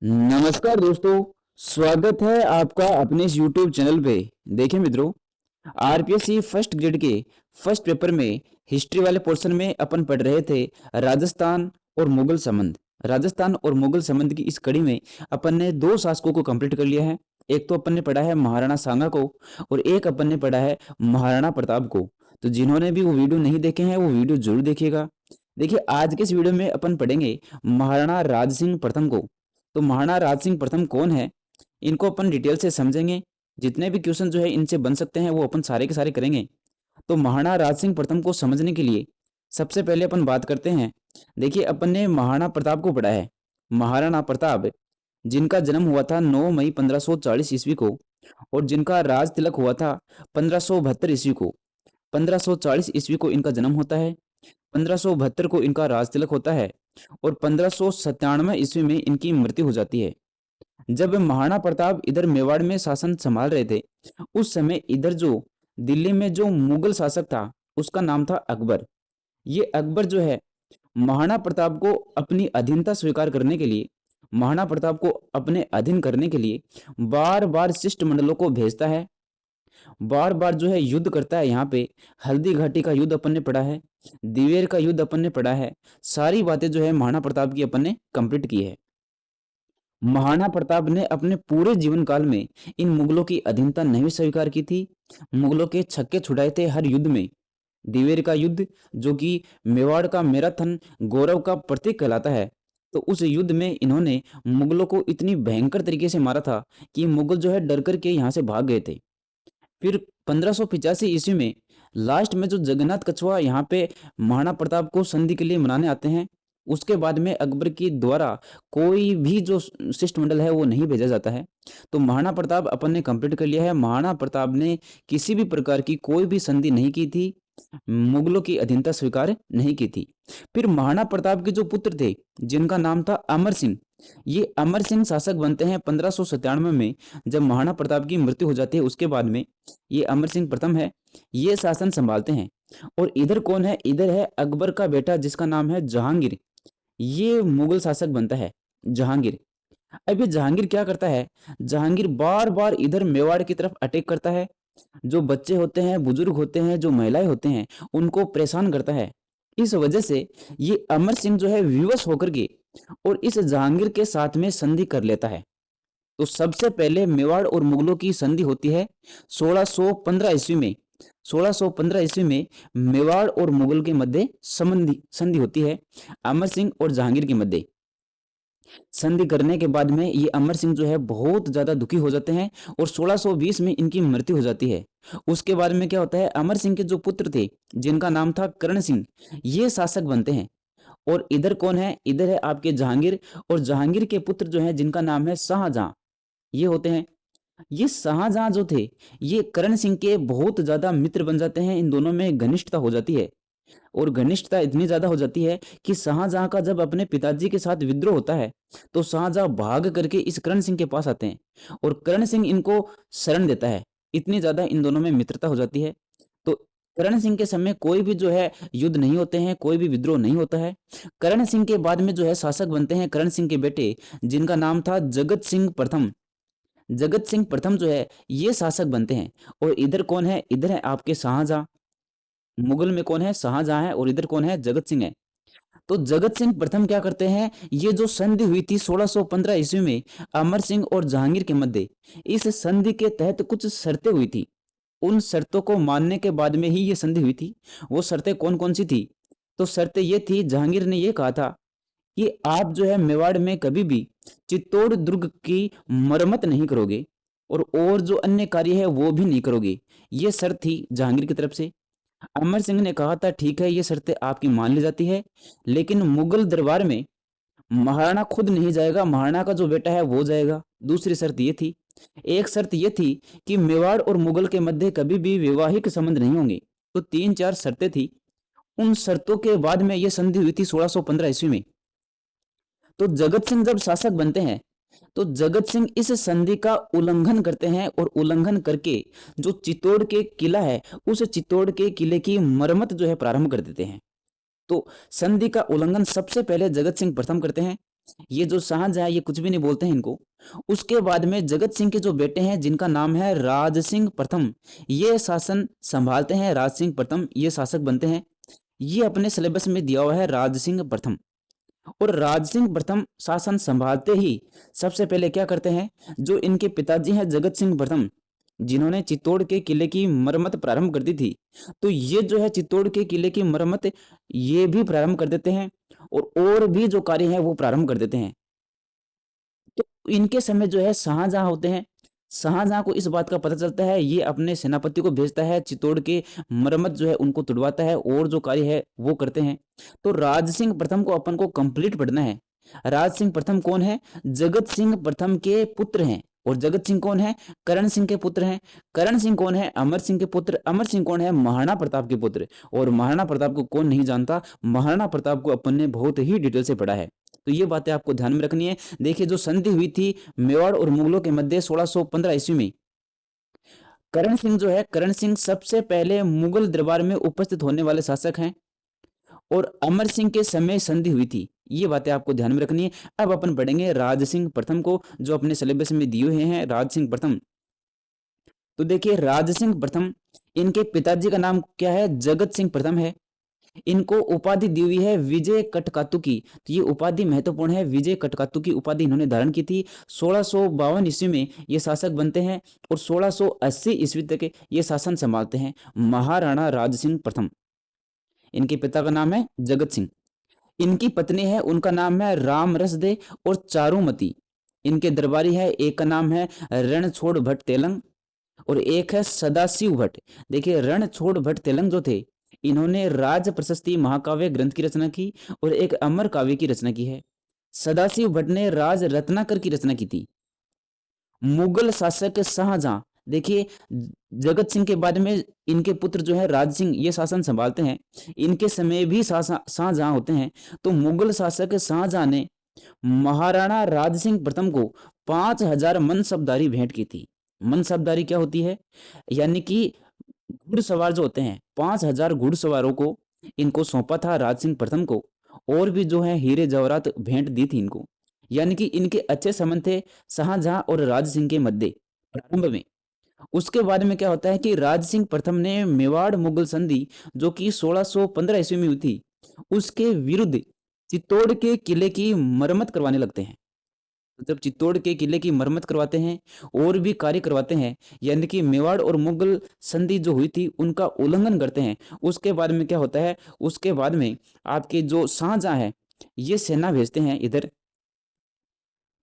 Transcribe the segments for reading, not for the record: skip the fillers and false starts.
नमस्कार दोस्तों। स्वागत है आपका अपने इस YouTube चैनल पे। देखिए मित्रों, आरपीएससी फर्स्ट ग्रेड के फर्स्ट पेपर में हिस्ट्री वाले पोर्शन में अपन पढ़ रहे थे राजस्थान और मुगल संबंध। राजस्थान और मुगल संबंध की इस कड़ी में अपन ने दो शासकों को कंप्लीट कर लिया है। एक तो अपन ने पढ़ा है महाराणा सांगा को और एक अपन ने पढ़ा है महाराणा प्रताप को। तो जिन्होंने भी वो वीडियो नहीं देखे हैं वो वीडियो जरूर देखिएगा। देखिए, आज के इस वीडियो में अपन पढ़ेंगे महाराणा राज सिंह प्रथम को। तो महाराणा राज सिंह प्रथम कौन है, इनको अपन डिटेल से समझेंगे। जितने भी क्वेश्चन जो है इनसे बन सकते हैं वो अपन सारे के सारे करेंगे। तो महाराणा राज सिंह प्रथम को समझने के लिए सबसे पहले अपन बात करते हैं। देखिए, अपन ने महाराणा प्रताप को पढ़ा है। महाराणा प्रताप जिनका जन्म हुआ था 9 मई 1540 ईस्वी को और जिनका राज तिलक हुआ था 1572 ईस्वी को। 1540 ईस्वी को इनका जन्म होता है, 1572 को इनका राज तिलक होता है और 1597 ईस्वी में इनकी मृत्यु हो जाती है। जब महाराणा प्रताप इधर मेवाड़ में शासन संभाल रहे थे, उस समय इधर जो दिल्ली में जो मुगल शासक था उसका नाम था अकबर। ये अकबर जो है महाराणा प्रताप को अपनी अधीनता स्वीकार करने के लिए, महाराणा प्रताप को अपने अधीन करने के लिए बार बार शिष्टमंडलों को भेजता है, बार बार जो है युद्ध करता है। यहाँ पे हल्दी घाटी का युद्ध अपन ने पढ़ा है, दिवेर का युद्ध अपन ने पढ़ा है। सारी बातें जो है महाराणा प्रताप की अपन ने कंप्लीट की है। महाराणा प्रताप ने अपने पूरे जीवन काल में इन मुगलों की अधीनता नहीं स्वीकार की थी। मुगलों के छक्के छुड़ाए थे हर युद्ध में। दिवेर का युद्ध जो कि मेवाड़ का मैराथन गौरव का प्रतीक कहलाता है, तो उस युद्ध में इन्होंने मुगलों को इतनी भयंकर तरीके से मारा था कि मुगल जो है डर करके यहाँ से भाग गए थे। फिर 1585 ईस्वी में लास्ट में जो जगन्नाथ कछुआ यहाँ पे महाराणा प्रताप को संधि के लिए मनाने आते हैं, उसके बाद में अकबर की द्वारा कोई भी जो शिष्टमंडल है वो नहीं भेजा जाता है। तो महाराणा प्रताप अपन ने कंप्लीट कर लिया है। महाराणा प्रताप ने किसी भी प्रकार की कोई भी संधि नहीं की थी, मुगलों की अधीनता स्वीकार नहीं की थी। फिर महाराणा प्रताप के जो पुत्र थे जिनका नाम था अमर सिंह, ये अमर सिंह शासक बनते हैं 1597 में। जब महाराणा प्रताप की मृत्यु हो जाती है उसके बाद में ये अमर सिंह प्रथम है, ये शासन संभालते हैं। और इधर कौन है, इधर है अकबर का बेटा जिसका नाम है जहांगीर। ये मुगल शासक बनता है जहांगीर। अब ये जहांगीर क्या करता है, जहांगीर बार बार इधर मेवाड़ की तरफ अटैक करता है। जो बच्चे होते हैं, बुजुर्ग होते हैं, जो महिलाएं होते हैं, उनको परेशान करता है। इस वजह से ये अमर सिंह जो है विवश होकर के और इस जहांगीर के साथ में संधि कर लेता है। तो सबसे पहले मेवाड़ और मुगलों की संधि होती है 1615 ईस्वी में। 1615 ईस्वी में मेवाड़ और मुगल के मध्य संधि होती है, अमर सिंह और जहांगीर के मध्य। संधि करने के बाद में ये अमर सिंह जो है बहुत ज्यादा दुखी हो जाते हैं और 1620 में इनकी मृत्यु हो जाती है। उसके बाद में क्या होता है, अमर सिंह के जो पुत्र थे जिनका नाम था करण सिंह, ये शासक बनते हैं। और इधर कौन है, इधर है आपके जहांगीर। और जहांगीर के पुत्र जो है जिनका नाम है शाहजहां, ये होते हैं। ये शाहजहां जो थे ये करण सिंह के बहुत ज्यादा मित्र बन जाते हैं। इन दोनों में घनिष्ठता हो जाती है और घनिष्ठता इतनी ज्यादा हो जाती है कि शाहजहां का जब अपने पिताजी के साथ विद्रोह होता है तो शाहजहां भाग करके इस करण सिंह के पास आते हैं और करण सिंह इनको शरण देता है। इतनी ज्यादा इन दोनों में मित्रता हो जाती है। तो करण सिंह के समय कोई भी जो है युद्ध नहीं होते हैं, कोई भी विद्रोह नहीं होता है। करण सिंह के बाद में जो है शासक बनते हैं करण सिंह के बेटे जिनका नाम था जगत सिंह प्रथम। जगत सिंह प्रथम जो है ये शासक बनते हैं। और इधर कौन है, इधर है आपके शाहजहां। मुगल में कौन है, शाहजहां है और इधर कौन है, जगत सिंह है। तो जगत सिंह प्रथम क्या करते हैं, ये जो संधि हुई थी 1615 ईस्वी में अमर सिंह और जहांगीर के मध्य, इस संधि के तहत कुछ शर्तें हुई थी। उन शर्तों को मानने के बाद में ही ये संधि हुई थी। वो शर्तें कौन कौन सी थी, तो शर्तें ये थी, जहांगीर ने ये कहा था कि आप जो है मेवाड़ में कभी भी चित्तौड़ दुर्ग की मरम्मत नहीं करोगे और जो अन्य कार्य है वो भी नहीं करोगे। ये शर्त थी जहांगीर की तरफ से। अमर सिंह ने कहा था ठीक है ये शर्तें आपकी मान ली जाती है, लेकिन मुगल दरबार में महाराणा खुद नहीं जाएगा, महाराणा का जो बेटा है वो जाएगा। दूसरी शर्त ये थी, एक शर्त ये थी कि मेवाड़ और मुगल के मध्य कभी भी वैवाहिक संबंध नहीं होंगे। तो तीन चार शर्तें थी। उन शर्तों के बाद में ये संधि हुई थी 1615 ईस्वी में। तो जगत सिंह जब शासक बनते हैं तो जगत सिंह इस संधि का उल्लंघन करते हैं और उल्लंघन करके जो चित्तौड़ के किला है उस चित्तौड़ के किले की मरम्मत जो है प्रारंभ कर देते हैं। तो संधि का उल्लंघन सबसे पहले जगत सिंह प्रथम करते हैं। ये जो शाहजहां है ये कुछ भी नहीं बोलते हैं इनको। उसके बाद में जगत सिंह के जो बेटे हैं जिनका नाम है राज सिंह प्रथम, ये शासन संभालते हैं। राज सिंह प्रथम ये शासक बनते हैं। ये अपने सिलेबस में दिया हुआ है राज सिंह प्रथम। और राज सिंह प्रथम शासन संभालते ही सबसे पहले क्या करते हैं, जो इनके पिताजी हैं जगत सिंह प्रथम, जिन्होंने चित्तौड़ के किले की मरम्मत प्रारंभ कर दी थी, तो ये जो है चित्तौड़ के किले की मरम्मत ये भी प्रारंभ कर देते हैं और भी जो कार्य है वो प्रारंभ कर देते हैं। तो इनके समय जो है शाहजहां होते हैं। शाहजहां को इस बात का पता चलता है, ये अपने सेनापति को भेजता है, चित्तौड़ के मरम्मत जो है उनको तुड़वाता है और जो कार्य है वो करते हैं। तो राज सिंह प्रथम को अपन को कंप्लीट पढ़ना है। राज सिंह प्रथम कौन है? जगत सिंह प्रथम के पुत्र हैं। और जगत सिंह कौन है? करण सिंह के पुत्र हैं। करण सिंह कौन है? अमर सिंह के पुत्र। अमर सिंह कौन है? महाराणा प्रताप के पुत्र। और महाराणा प्रताप को कौन नहीं जानता? महाराणा प्रताप को अपन ने बहुत ही डिटेल से पढ़ा है। तो ये बातें आपको ध्यान में रखनी है। देखिए जो संधि हुई थी मेवाड़ और मुगलों के मध्य 1615 ईस्वी में, करण सिंह जो है, करण सिंह सबसे पहले मुगल दरबार में उपस्थित होने वाले शासक हैं। और अमर सिंह के समय संधि हुई थी। ये बातें आपको ध्यान में रखनी है। अब अपन पढ़ेंगे राज सिंह प्रथम को, जो अपने सिलेबस में दिए हुए हैं राज सिंह प्रथम। तो देखिए राज सिंह प्रथम, इनके पिताजी का नाम क्या है? जगत सिंह प्रथम है। इनको उपाधि दी हुई है विजय कटकातु की। तो ये उपाधि महत्वपूर्ण है। विजय कटकातु की उपाधि इन्होंने धारण की थी। 1652 ईस्वी में ये शासक बनते हैं और 1680 ईस्वी तक ये शासन संभालते हैं। महाराणा राज सिंह प्रथम, इनके पिता का नाम है जगत सिंह। इनकी पत्नी है, उनका नाम है राम रसदे और चारुमती। इनके दरबारी है, एक का नाम है रणछोड़ भट्ट तेलंग और एक है सदाशिव भट्ट। देखिए रणछोड़ भट्ट तेलंग जो थे, इन्होंने राज प्रशस्ति महाकाव्य ग्रंथ की रचना की और एक अमर काव्य की रचना की है। सदाशिव भट्ट ने राज रत्नाकर की रचना की थी। मुगल शासक शाहजहां, देखिए जगत सिंह के बाद में इनके पुत्र जो है राज सिंह ये शासन संभालते हैं। इनके समय भी शाहजहां होते हैं। तो मुगल शासक शाहजहां ने महाराणा राज सिंह प्रथम को 5000 मनसबदारी भेंट की थी। मनसबदारी क्या होती है? यानी कि घुड़सवार जो होते हैं, 5000 घुड़सवारों को इनको सौंपा था राज सिंह प्रथम को। और भी जो है हीरे जवाहरात भेंट दी थी इनको। यानी कि इनके अच्छे संबंध थे शाहजहां और राज सिंह के मध्य प्रारंभ में। उसके बाद में क्या होता है कि राज सिंह प्रथम ने मेवाड़ मुगल संधि जो कि 1615 ईस्वी में हुई थी, उसके विरुद्ध चित्तौड़ के किले की मरम्मत करवाने लगते हैं। जब चित्तौड़ के किले की मरम्मत करवाते हैं और भी कार्य करवाते हैं, यानी कि मेवाड़ और मुगल संधि जो हुई थी उनका उल्लंघन करते हैं, उसके बाद में क्या होता है, उसके बाद में आपके जो शाहजहां है ये सेना भेजते हैं इधर।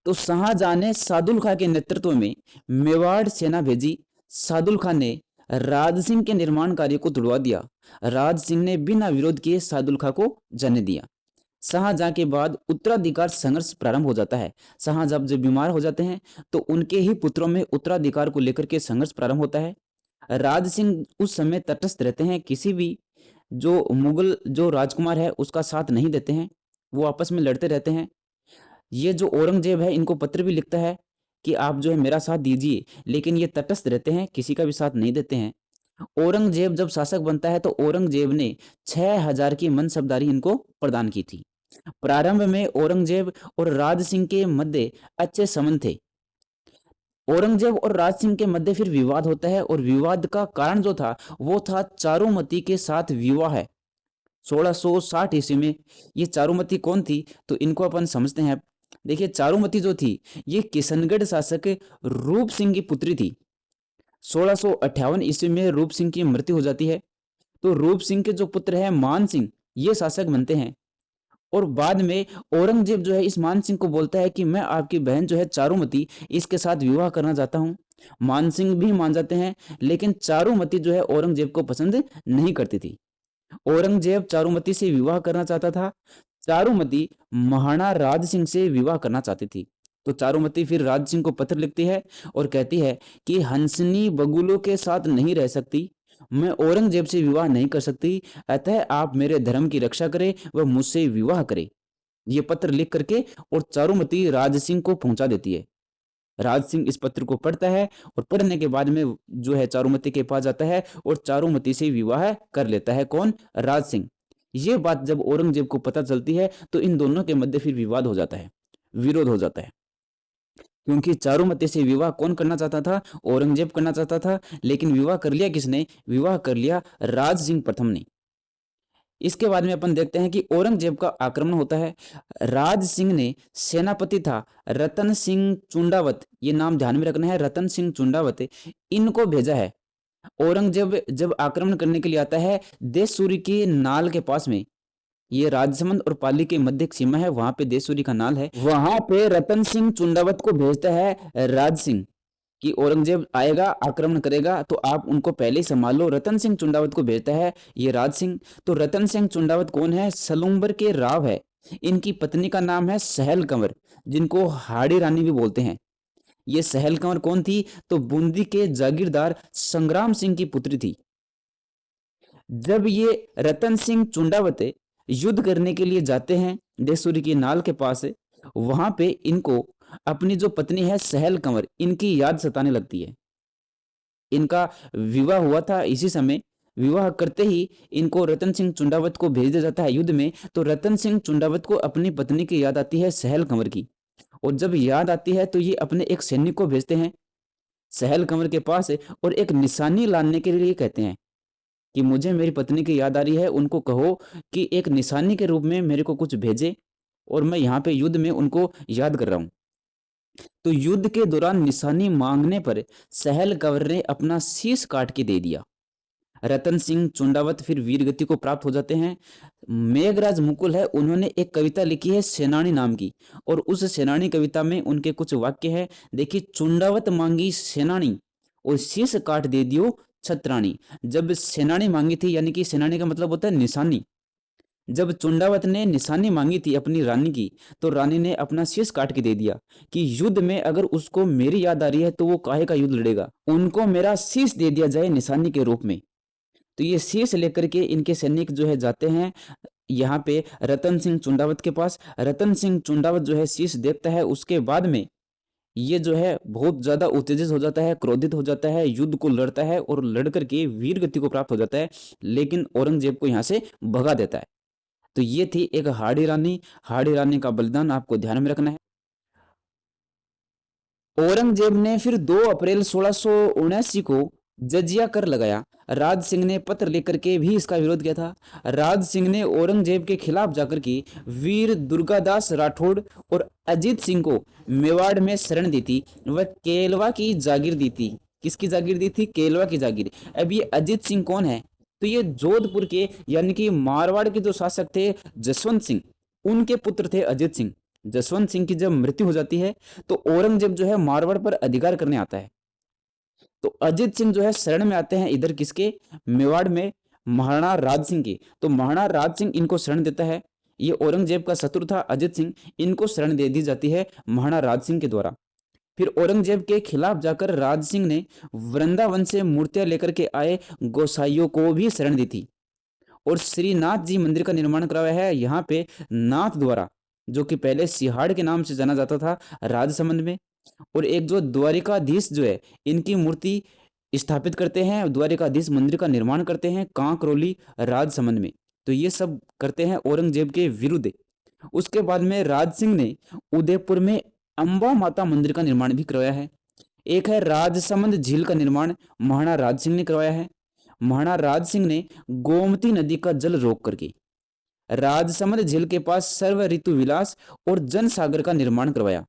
तो शाहजहां ने सादुल खां के नेतृत्व में मेवाड़ सेना भेजी। सादुल खां ने राज सिंह के निर्माण कार्य को तुड़वा दिया। राज सिंह ने बिना विरोध किए सादुल खां को जाने दिया। शाहजहां के बाद उत्तराधिकार संघर्ष प्रारंभ हो जाता है। शाहजहां जब बीमार हो जाते हैं तो उनके ही पुत्रों में उत्तराधिकार को लेकर के संघर्ष प्रारंभ होता है। राज सिंह उस समय तटस्थ रहते हैं, किसी भी जो मुगल जो राजकुमार है उसका साथ नहीं देते हैं, वो आपस में लड़ते रहते हैं। ये जो औरंगजेब है इनको पत्र भी लिखता है कि आप जो है मेरा साथ दीजिए, लेकिन ये तटस्थ रहते हैं, किसी का भी साथ नहीं देते हैं। औरंगजेब जब शासक बनता है तो औरंगजेब ने 6000 की मनसबदारी इनको प्रदान की थी। प्रारंभ में औरंगजेब और राज सिंह के मध्य अच्छे संबंध थे। औरंगजेब और राज सिंह के मध्य फिर विवाद होता है और विवाद का कारण जो था वो था चारुमती के साथ विवाह है 1660 ईस्वी में। ये चारुमती कौन थी? तो इनको अपन समझते हैं। देखिए चारुमती जो थी ये किशनगढ़ शासक रूप सिंह की पुत्री थी। 1658 ईस्वी में रूप सिंह की मृत्यु हो जाती है। तो रूप सिंह के जो पुत्र हैं मान सिंह ये शासक बनते हैं। और बाद में औरंगजेब जो है इस मान सिंह को बोलता है कि मैं आपकी बहन जो है चारुमती इसके साथ विवाह करना चाहता हूं। मान सिंह भी मान जाते हैं, लेकिन चारुमती जो है औरंगजेब को पसंद नहीं करती थी। औरंगजेब चारुमती से विवाह करना चाहता था, चारुमती महाराणा राज सिंह से विवाह करना चाहती थी। तो चारुमती फिर राज सिंह को पत्र लिखती है और कहती है कि हंसनी बगुलों के साथ नहीं रह सकती, मैं औरंगजेब से विवाह नहीं कर सकती, अतः आप मेरे धर्म की रक्षा करें व मुझसे विवाह करें। ये पत्र लिख करके और चारुमती राज सिंह को पहुंचा देती है। राज सिंह इस पत्र को पढ़ता है और पढ़ने के बाद में जो है चारुमती के पास जाता है और चारुमती से विवाह कर लेता है। कौन? राज सिंह। ये बात जब औरंगजेब को पता चलती है तो इन दोनों के मध्य फिर विवाद हो जाता है। विरोध हो जाता है, क्योंकि चारुमती से विवाह कौन करना चाहता था? औरंगजेब करना चाहता था। लेकिन विवाह कर लिया किसने? विवाह कर लिया राज सिंह प्रथम ने। इसके बाद में अपन देखते हैं कि औरंगजेब का आक्रमण होता है। राज सिंह ने सेनापति था रतन सिंह चुंडावत, ये नाम ध्यान में रखना है, रतन सिंह चुंडावत, इनको भेजा है। औरंगजेब जब आक्रमण करने के लिए आता है देशसूरी की नाल के पास में, ये राजसमंद और पाली के मध्य एक सीमा है, वहां पे देशसूरी का नाल है, वहां पे रतन सिंह चुंडावत को भेजता है राज सिंह कि औरंगजेब आएगा आक्रमण करेगा तो आप उनको पहले ही संभाल लो। रतन सिंह चुंडावत को भेजता है ये राज सिंह। तो रतन सिंह चुंडावत कौन है? सलूम्बर के राव है। इनकी पत्नी का नाम है सहल कंवर, जिनको हाड़ी रानी भी बोलते हैं। ये सहल कंवर कौन थी? तो बूंदी के जागीरदार संग्राम सिंह की पुत्री थी। जब ये रतन सिंह चुंडावत युद्ध करने के लिए जाते हैं देशसूरी की नाल के पास, वहां पे इनको अपनी जो पत्नी है सहल कंवर, इनकी याद सताने लगती है। इनका विवाह हुआ था इसी समय, विवाह करते ही इनको रतन सिंह चुंडावत को भेज दिया जाता है युद्ध में। तो रतन सिंह चुंडावत को अपनी पत्नी की याद आती है सहल कंवर की, और जब याद आती है तो ये अपने एक सैनिक को भेजते हैं सहल कंवर के पास, और एक निशानी लाने के लिए कहते हैं कि मुझे मेरी पत्नी की याद आ रही है, उनको कहो कि एक निशानी के रूप में मेरे को कुछ भेजे, और मैं यहाँ पे युद्ध में उनको याद कर रहा हूँ। तो युद्ध के दौरान निशानी मांगने पर सहल कंवर ने अपना शीश काट के दे दिया। रतन सिंह चुंडावत फिर वीरगति को प्राप्त हो जाते हैं। मेघराज मुकुल है, उन्होंने एक कविता लिखी है सेनानी नाम की, और उस सेनानी कविता में उनके कुछ वाक्य है। देखिए, चुंडावत मांगी सेनानी और शीश काट दे दियो छत्राणी। जब सेनानी मांगी थी, यानी कि सेनानी का मतलब होता है निशानी, जब चुंडावत ने निशानी मांगी थी अपनी रानी की, तो रानी ने अपना शीश काट के दे दिया कि युद्ध में अगर उसको मेरी याद आ रही है तो वो काहे का युद्ध लड़ेगा, उनको मेरा शीश दे दिया जाए निशानी के रूप में। तो ये शीश लेकर के इनके सैनिक जो है जाते हैं यहाँ पे रतन सिंह चुंडावत के पास। रतन सिंह चुंडावत जो है शीश देखता है, उसके बाद में ये जो है बहुत ज्यादा उत्तेजित हो जाता है, क्रोधित हो जाता है, युद्ध को लड़ता है और लड़ करके वीर गति को प्राप्त हो जाता है, लेकिन औरंगजेब को यहाँ से भगा देता है। तो ये थी एक हाड़ी रानी। हाड़ी रानी का बलिदान आपको ध्यान में रखना है। औरंगजेब ने फिर 2 अप्रैल 1679 को जजिया कर लगाया। राज सिंह ने पत्र लेकर के भी इसका विरोध किया था। राज सिंह ने औरंगजेब के खिलाफ जाकर के वीर दुर्गादास राठौड़ और अजीत सिंह को मेवाड़ में शरण दी थी। वह केलवा की जागीर दी थी। किसकी जागीर दी थी? केलवा की जागीर। अब ये अजीत सिंह कौन है? तो ये जोधपुर के यानी कि मारवाड़ के जो शासक थे जसवंत सिंह, उनके पुत्र थे अजीत सिंह। जसवंत सिंह की जब मृत्यु हो जाती है तो औरंगजेब जो है मारवाड़ पर अधिकार करने आता है। तो अजीत सिंह जो है शरण में आते हैं इधर किसके? मेवाड़ में महाराणा राज सिंह की। तो महाराणा राज सिंह इनको शरण देता है। ये औरंगजेब का शत्रु था अजीत सिंह, इनको शरण दे दी जाती है महाराणा राज सिंह के द्वारा। फिर औरंगजेब के खिलाफ जाकर राज सिंह ने वृंदावन से मूर्तियां लेकर के आए गोसाइयों को भी शरण दी थी, और श्रीनाथ जी मंदिर का निर्माण कराया है यहाँ पे नाथ द्वारा, जो कि पहले सिहाड़ के नाम से जाना जाता था राजसमंद में। और एक जो द्वारिकाधीश जो है, इनकी मूर्ति स्थापित करते हैं, द्वारिकाधीश मंदिर का निर्माण करते हैं कांकरोली राजसमंद में। तो ये सब करते हैं औरंगजेब के विरुद्ध। उसके बाद में राज सिंह ने उदयपुर में अंबा माता मंदिर का निर्माण भी करवाया है। एक है राजसमंद झील का निर्माण महाराणा राज सिंह ने करवाया है। महाराणा राज सिंह ने गोमती नदी का जल रोक करके राजसमंद झील के पास सर्व ऋतु विलास और जन सागर का निर्माण करवाया।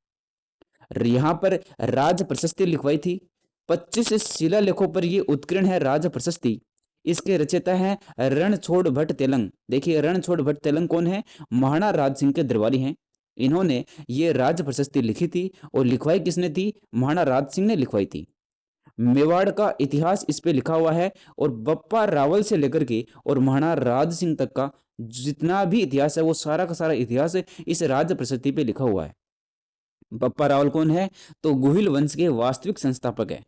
यहाँ पर राज प्रशस्ति लिखवाई थी। 25 शिलालेखों पर ये उत्कीर्ण है राज प्रशस्ति। इसके रचयिता हैं रणछोड़ भट्ट तेलंग। देखिए, रणछोड़ भट्ट तेलंग कौन है? महाराणा राज सिंह के दरबारी हैं। इन्होंने ये राज प्रशस्ति लिखी थी, और लिखवाई किसने थी? महाराणा राज सिंह ने लिखवाई थी। मेवाड़ का इतिहास इस पे लिखा हुआ है, और बप्पा रावल से लेकर के और महाराणा राज सिंह तक का जितना भी इतिहास है वो सारा का सारा इतिहास इस राज प्रशस्ति पे लिखा हुआ है। बप्पा रावल कौन है? तो गुहिल वंश के वास्तविक संस्थापक है।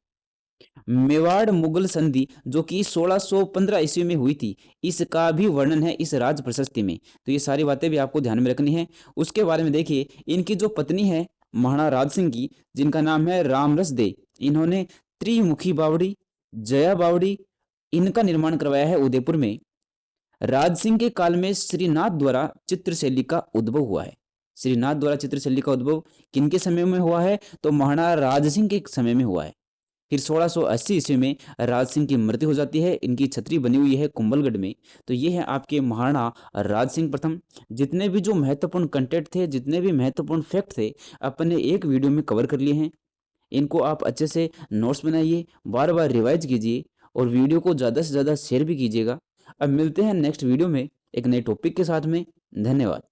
मेवाड़ मुगल संधि जो कि 1615 ईस्वी में हुई थी, इसका भी वर्णन है इस राज प्रशस्ति में। तो ये सारी बातें भी आपको ध्यान में रखनी है। उसके बारे में देखिए, इनकी जो पत्नी है महाराणा राज सिंह की, जिनका नाम है रामरस दे, इन्होंने त्रिमुखी बावड़ी, जया बावड़ी, इनका निर्माण करवाया है उदयपुर में। राज सिंह के काल में श्रीनाथ द्वारा चित्रशैली का उद्भव हुआ है। श्रीनाथ द्वारा चित्रशैली का उद्भव किनके समय में हुआ है? तो महाराणा राज सिंह के समय में हुआ है। फिर 1680 ईस्वी में राज सिंह की मृत्यु हो जाती है। इनकी छतरी बनी हुई है कुंभलगढ़ में। तो ये है आपके महाराणा राज सिंह प्रथम। जितने भी जो महत्वपूर्ण कंटेंट थे, जितने भी महत्वपूर्ण फैक्ट थे, अपन ने एक वीडियो में कवर कर लिए हैं। इनको आप अच्छे से नोट्स बनाइए, बार बार रिवाइज कीजिए और वीडियो को ज़्यादा से ज़्यादा शेयर भी कीजिएगा। अब मिलते हैं नेक्स्ट वीडियो में एक नए टॉपिक के साथ में। धन्यवाद।